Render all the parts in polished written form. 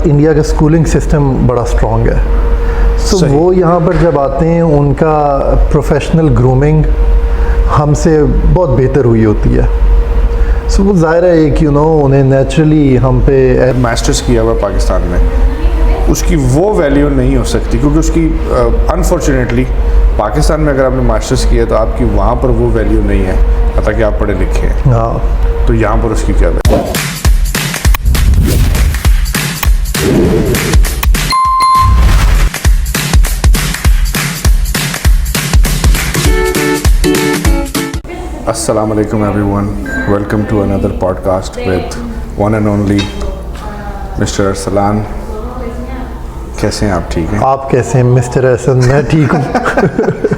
India کا schooling system بڑا strong ہے. سو وہ یہاں پر جب آتے ہیں ان کا پروفیشنل گرومنگ ہم سے بہت بہتر ہوئی ہوتی ہے. سو وہ ظاہر ہے کہ انہیں نیچرلی ہم پہ ماسٹرز کیا ہوا پاکستان میں اس کی وہ ویلیو نہیں ہو سکتی, کیونکہ اس کی انفارچونیٹلی پاکستان میں اگر آپ نے ماسٹرز کیا تو آپ کی وہاں پر وہ ویلیو نہیں ہے, حتیٰ کہ آپ پڑھے لکھے ہیں. ہاں تو یہاں پر اس کی کیا ویلیو. السلام علیکم ایوری ون, ویلکم ٹو اندر podcast with one and only Mr Arslan. کیسے ہیں آپ؟ ٹھیک ہیں؟ آپ کیسے ہیں مسٹر احسن؟ میں ٹھیک ہوں.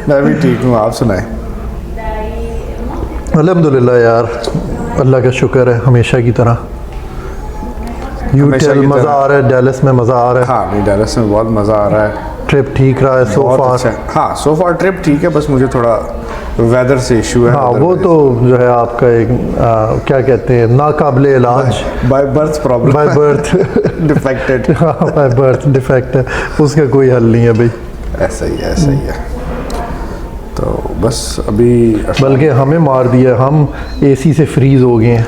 میں بھی ٹھیک ہوں, آپ سنائیں. الحمدللہ یار, اللہ کا شکر ہے ہمیشہ کی طرح. مزہ آ رہا ہے ڈیلس میں, مزہ آ رہا ہے. ہاں نہیں, ڈیلس میں بہت مزہ آ رہا ہے. ٹرپ ٹھیک رہا ہے سو فار. ہاں سو فار ٹرپ ٹھیک ہے, بس مجھے تھوڑا ویدر سے ایشو ہے. ہاں وہ تو جو ہے آپ کا ایک کیا کہتے ہیں ناقابل علاج, by birth problem, by birth defected. ہاں بائی برتھ ڈیفیکٹ ہے, اس کا کوئی حل نہیں ہے بھائی. ایسا ہی ہے, ایسا ہی ہے. تو بس ابھی بلکہ ہمیں مار دیا, ہم اے سی سے فریز ہو گئے ہیں.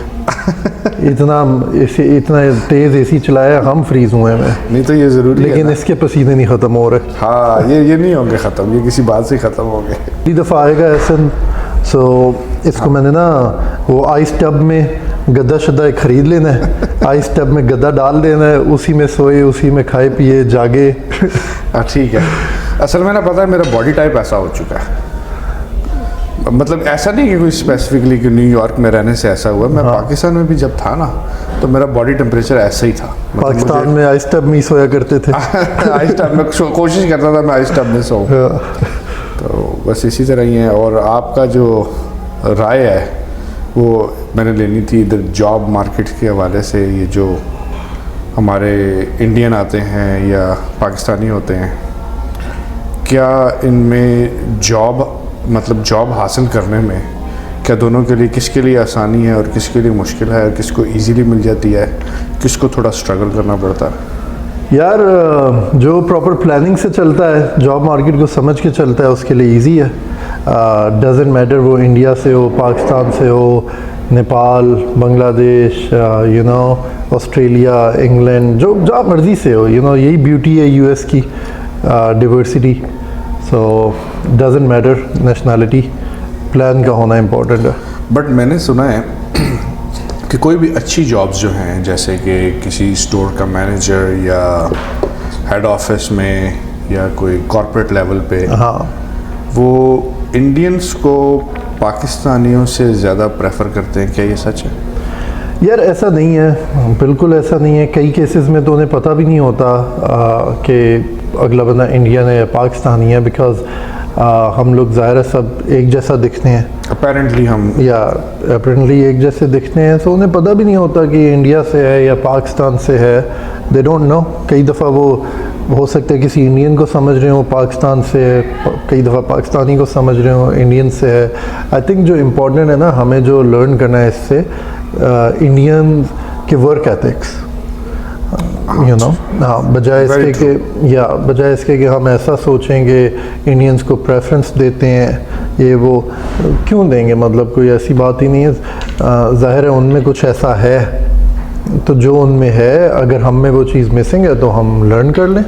اتنا تیز اے سی چلایا, ہم فریز ہوئے ہیں. نہیں تو یہ ضروری ہے, لیکن اس کے پسینے نہیں ختم ہو رہے. ہاں یہ نہیں ہوں گے ختم, یہ کسی بات سے ختم ہوں گے. اگلی دفعہ آئے گا احسن, سو اس کو میں نے نا وہ آئس ٹب میں گدا شدہ خرید لینا ہے, آئس ٹب میں گدا ڈال دینا ہے, اسی میں سوئے, اسی میں کھائے پیے جاگے. ٹھیک ہے. اصل میں نا پتہ ہے میرا باڈی ٹائپ ایسا ہو چکا ہے, مطلب ایسا نہیں کہ کوئی اسپیسیفکلی کہ نیو یارک میں رہنے سے ایسا ہوا. میں پاکستان میں بھی جب تھا نا تو میرا باڈی ٹیمپریچر ایسا ہی تھا. پاکستان میں آئس ٹب میں ہی سویا کرتے تھے. آئس ٹب میں کوشش کرتا تھا میں آئس ٹب میں سوؤں. تو بس اسی طرح ہی ہے. اور آپ کا جو رائے ہے وہ میں نے لینی تھی ادھر جاب مارکیٹ کے حوالے سے. یہ جو ہمارے انڈین آتے ہیں یا پاکستانی ہوتے ہیں, کیا ان میں جاب حاصل کرنے میں کیا دونوں کے لیے, کس کے لیے آسانی ہے اور کس کے لیے مشکل ہے, اور کس کو ایزیلی مل جاتی ہے, کس کو تھوڑا اسٹرگل کرنا پڑتا ہے؟ یار جو پراپر پلاننگ سے چلتا ہے, جاب مارکیٹ کو سمجھ کے چلتا ہے, اس کے لیے ایزی ہے. ڈزنٹ میٹر وہ انڈیا سے ہو, پاکستان سے ہو, نیپال, بنگلہ دیش, آسٹریلیا, انگلینڈ, جو جہاں مرضی سے ہو. یہی بیوٹی ہے یو ایس کی, diversity. So doesn't matter nationality, plan کا ہونا امپورٹنٹ ہے. بٹ میں نے سنا ہے کہ کوئی بھی اچھی جابز جو ہیں, جیسے کہ کسی اسٹور کا مینیجر یا ہیڈ آفس میں یا کوئی کارپوریٹ لیول پہ, ہاں وہ انڈینس کو پاکستانیوں سے زیادہ پریفر کرتے ہیں. کیا یہ سچ ہے؟ یار ایسا نہیں ہے, بالکل ایسا نہیں ہے. کئی کیسز میں تو انہیں پتہ بھی نہیں ہوتا کہ اگلا بندہ انڈین ہے یا پاکستانی ہے, بیکاز ہم لوگ ظاہر ہے سب ایک جیسا دکھتے ہیں. اپیرنٹلی ایک جیسے دکھتے ہیں, تو انہیں پتہ بھی نہیں ہوتا کہ انڈیا سے ہے یا پاکستان سے ہے. They don't know. کئی دفعہ وہ ہو سکتا ہے کسی انڈین کو سمجھ رہے ہوں پاکستان سے, کئی دفعہ پاکستانی کو سمجھ رہے ہوں انڈین سے ہے. آئی تھنک جو امپورٹنٹ ہے نا, ہمیں جو لرن کرنا ہے اس سے, انڈین کے ورک ایتھکس, ہاں, بجائے اس کے کہ ہم ایسا سوچیں کہ انڈینس کو پریفرنس دیتے ہیں, یہ وہ کیوں دیں گے, مطلب کوئی ایسی بات ہی نہیں ہے. ظاہر ہے ان میں کچھ ایسا ہے, تو جو ان میں ہے, اگر ہم میں وہ چیز مسنگ ہے تو ہم لرن کر لیں.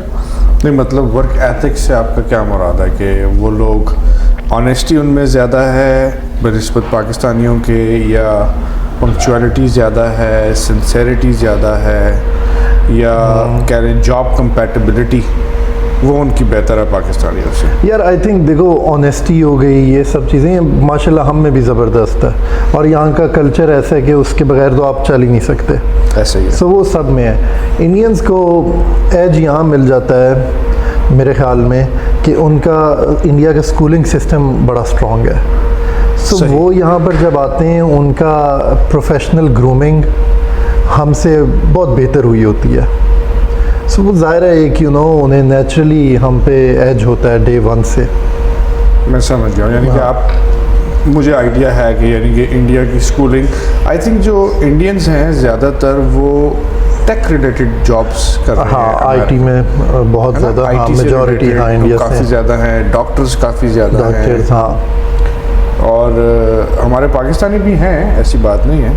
نہیں مطلب ورک ایتھکس سے آپ کا کیا مراد ہے؟ کہ وہ لوگ آنیسٹی ان میں زیادہ ہے بنسبت پاکستانیوں کے, یا پنکچویلٹی زیادہ ہے, سنسیریٹی زیادہ ہے, یا کہہ رہے ہیں جاب کمپیٹیبلٹی وہ ان کی بہتر ہے پاکستانیوں سے؟ یار آئی تھنک دیکھو, آنیسٹی ہو گئی, یہ سب چیزیں ماشاء اللہ ہم میں بھی زبردست ہے, اور یہاں کا کلچر ایسا ہے کہ اس کے بغیر تو آپ چل ہی نہیں سکتے. ایسے ہی سو وہ سب میں ہے. انڈینس کو ایج یہاں مل جاتا ہے میرے خیال میں کہ ان کا انڈیا کا اسکولنگ سسٹم بڑا اسٹرانگ ہے. سو وہ یہاں پر جب آتے ہیں ان کا پروفیشنل گرومنگ ہم سے بہت بہتر ہوئی ہوتی ہے. سو وہ ظاہر ہے کہ انہیں نیچرلی ہم پہ ایج ہوتا ہے ڈے ون سے. میں سمجھ گیا, یعنی کہ آپ مجھے آئیڈیا ہے کہ یعنی کہ انڈیا کی اسکولنگ, آئی تھنک جو انڈینز ہیں زیادہ تر وہ ٹیک ریلیٹڈ جابس کر رہے ہیں. ہاں آئی ٹی میں بہت زیادہ, ہاں میجورٹی ہاں انڈیا سے کافی زیادہ ہیں, ڈاکٹرز کافی زیادہ ہیں, ڈاکٹرز ہاں, اور ہمارے پاکستانی بھی ہیں, ایسی بات نہیں ہے,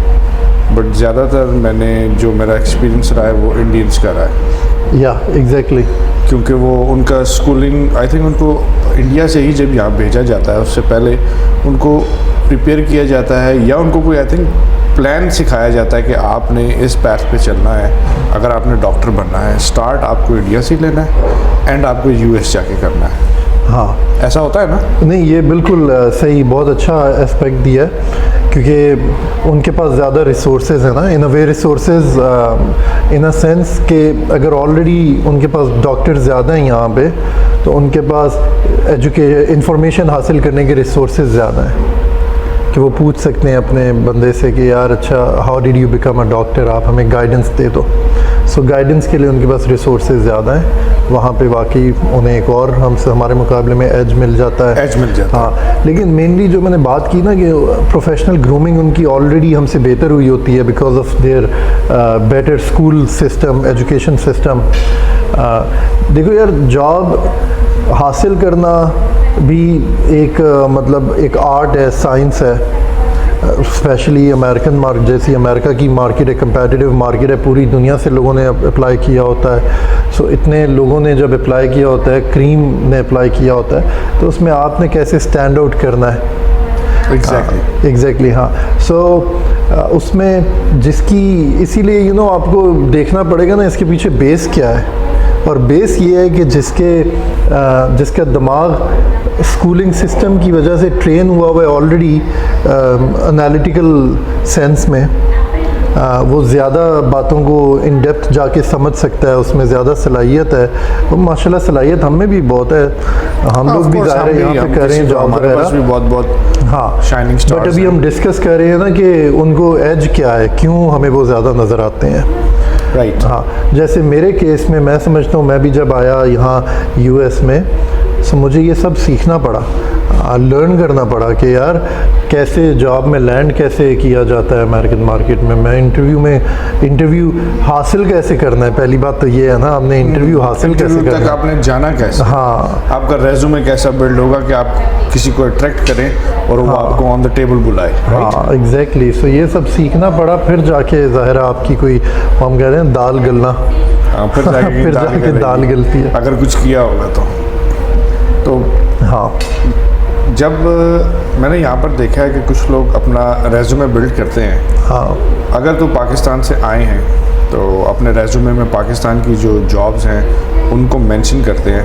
بٹ زیادہ تر میں نے جو میرا ایکسپیرینس رہا ہے وہ انڈینس کا رہا ہے. یا ایگزیکٹلی, کیونکہ وہ ان کا اسکولنگ آئی تھنک ان کو انڈیا سے ہی جب یہاں بھیجا جاتا ہے اس سے پہلے ان کو پریپیئر کیا جاتا ہے, یا ان کو کوئی آئی تھنک پلان سکھایا جاتا ہے کہ آپ نے اس پیتھ پہ چلنا ہے. اگر آپ نے ڈاکٹر بننا ہے, اسٹارٹ آپ کو انڈیا سے لینا ہے, اینڈ آپ کو یو ایس جا کے کرنا ہے. ہاں ایسا ہوتا ہے نا؟ نہیں یہ بالکل صحیح, بہت اچھا اسپیکٹ دیا ہے, کیونکہ ان کے پاس زیادہ ریسورسز ہیں نا, ان اے وے ریسورسز ان اے سینس کہ اگر آلریڈی ان کے پاس ڈاکٹر زیادہ ہیں یہاں پہ, تو ان کے پاس انفارمیشن حاصل کرنے کے ریسورسز زیادہ ہیں کہ وہ پوچھ سکتے ہیں اپنے بندے سے کہ یار اچھا how did you become a doctor, آپ ہمیں گائیڈنس دے دو. سو گائیڈنس کے لیے ان کے پاس ریسورسز زیادہ ہیں, وہاں پہ واقعی انہیں ایک اور ہمارے مقابلے میں ایج مل جاتا ہے. ایج مل جاتا ہے ہاں, لیکن مینلی جو میں نے بات کی نا کہ پروفیشنل گرومنگ ان کی آلریڈی ہم سے بہتر ہوئی ہوتی ہے because of their better school system, education system. دیکھو یار, جاب حاصل کرنا بھی ایک مطلب ایک آرٹ ہے, سائنس ہے, اسپیشلی امریکن مارکیٹ جیسی امریکہ کی مارکیٹ ہے, کمپیٹیٹیو مارکیٹ ہے, پوری دنیا سے لوگوں نے اپلائی کیا ہوتا ہے. سو اتنے لوگوں نے جب اپلائی کیا ہوتا ہے, کریم نے اپلائی کیا ہوتا ہے, تو اس میں آپ نے کیسے اسٹینڈ آؤٹ کرنا ہے. ایگزیکٹلی ہاں. سو اس میں جس کی, اسی لیے یو نو آپ کو دیکھنا پڑے گا نا اس کے پیچھے بیس کیا ہے, اور بیس یہ ہے کہ جس کا دماغ اسکولنگ سسٹم کی وجہ سے ٹرین ہوا ہوا ہے آلریڈی انالیٹیکل سینس میں, وہ زیادہ باتوں کو ان ڈیپتھ جا کے سمجھ سکتا ہے, اس میں زیادہ صلاحیت ہے. وہ ماشاء اللہ صلاحیت ہم میں بھی بہت ہے, ہم لوگ بھی ظاہر ہے یہاں پہ کر رہے ہیں جاب وغیرہ. ہاں بٹ ابھی ہم ڈسکس کر رہے ہیں نا کہ ان کو ایج کیا ہے, کیوں ہمیں وہ زیادہ نظر آتے ہیں. رائٹ. ہاں جیسے میرے کیس میں سمجھتا ہوں, میں بھی جب آیا یہاں یو ایس میں, سو مجھے یہ سب سیکھنا پڑا, لرن کرنا پڑا کہ یار کیسے جاب میں لینڈ کیسے کیا جاتا ہے امریکن مارکیٹ میں انٹرویو حاصل کیسے کرنا ہے. پہلی بات تو یہ ہے نا, ہم نے انٹرویو حاصل کیسے کرنا ہے, آپ نے جانا کیسے, ہاں آپ کا ریزیومے کیسا بلڈ ہوگا کہ آپ کسی کو اٹریکٹ کریں اور وہ آپ کو آن دا ٹیبل بلائے. ہاں ایگزیکٹلی. سو یہ سب سیکھنا پڑا, پھر جا کے ظاہر ہے آپ کی کوئی ہم کہہ رہے ہیں دال گلنا, پھر جا کے دال گلتی ہے اگر کچھ کیا ہوگا تو. ہاں جب میں نے یہاں پر دیکھا ہے کہ کچھ لوگ اپنا ریزیومے بلڈ کرتے ہیں, ہاں اگر تو پاکستان سے آئے ہیں تو اپنے ریزیومے میں پاکستان کی جو جابز ہیں ان کو مینشن کرتے ہیں,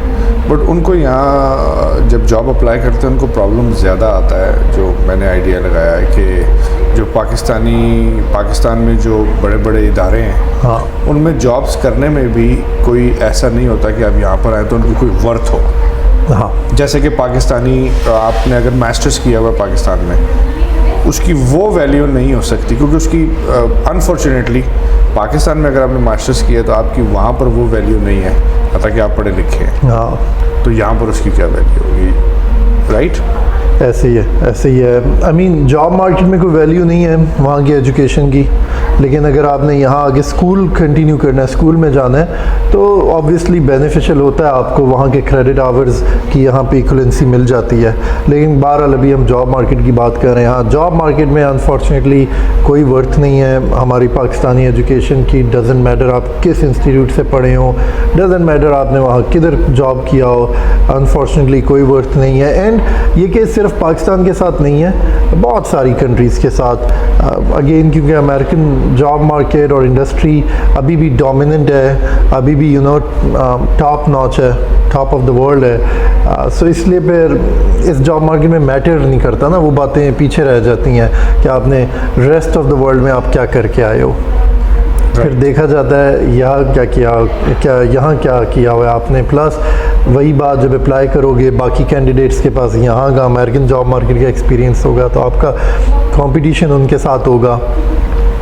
بٹ ان کو یہاں جب جاب اپلائی کرتے ہیں ان کو پرابلم زیادہ آتا ہے. جو میں نے آئیڈیا لگایا ہے کہ جو پاکستان میں جو بڑے بڑے ادارے ہیں, ہاں ان میں جابز کرنے میں بھی کوئی ایسا نہیں ہوتا کہ آپ یہاں پر آئیں تو ان کی کوئی ورتھ ہو. ہاں جیسے کہ پاکستانی, آپ نے اگر ماسٹرز کیا ہوا پاکستان میں, اس کی وہ ویلیو نہیں ہو سکتی, کیونکہ اس کی انفارچونیٹلی پاکستان میں اگر آپ نے ماسٹرز کیا تو آپ کی وہاں پر وہ ویلیو نہیں ہے, حتیٰ کہ آپ پڑھے لکھے ہیں. ہاں تو یہاں پر اس کی کیا ویلیو ہوگی. رائٹ. ایسے ہی ہے. آئی مین جاب مارکیٹ میں کوئی ویلیو نہیں ہے وہاں کی ایجوکیشن کی, لیکن اگر آپ نے یہاں آگے اسکول کنٹینیو کرنا ہے, اسکول میں جانا ہے, تو آبویسلی بینیفیشیل ہوتا ہے آپ کو وہاں کے کریڈٹ آورز کی یہاں پہ ایکویلنسی مل جاتی ہے. لیکن بہرحال ابھی ہم جاب مارکیٹ کی بات کر رہے ہیں. ہاں جاب مارکیٹ میں انفارچونیٹلی کوئی ورتھ نہیں ہے ہماری پاکستانی ایجوکیشن کی. ڈزنٹ میٹر آپ کس انسٹیٹیوٹ سے پڑھے ہوں, ڈزنٹ میٹر آپ نے وہاں کدھر جاب کیا ہو, انفارچونیٹلی کوئی ورتھ نہیں ہے. اینڈ یہ کیس صرف پاکستان کے ساتھ نہیں ہے, بہت ساری کنٹریز کے ساتھ. اگین کیونکہ امریکن جاب مارکیٹ اور انڈسٹری ابھی بھی ڈومیننٹ ہے, ابھی بھی یو نو ٹاپ ناچ ہے, ٹاپ آف دا ورلڈ ہے. سو اس لیے پھر اس جاب مارکیٹ میں میٹر نہیں کرتا نا, وہ باتیں پیچھے رہ جاتی ہیں کہ آپ نے ریسٹ آف دا ورلڈ میں آپ کیا کر کے آئے ہو. پھر دیکھا جاتا ہے یہاں یہاں کیا کیا ہوا ہے آپ نے. پلس وہی بات جب اپلائی کرو گے باقی کینڈیڈیٹس کے پاس یہاں کا امریکن جاب مارکیٹ کا ایکسپیرینس ہوگا, تو آپ کا کمپٹیشن ان کے ساتھ ہوگا.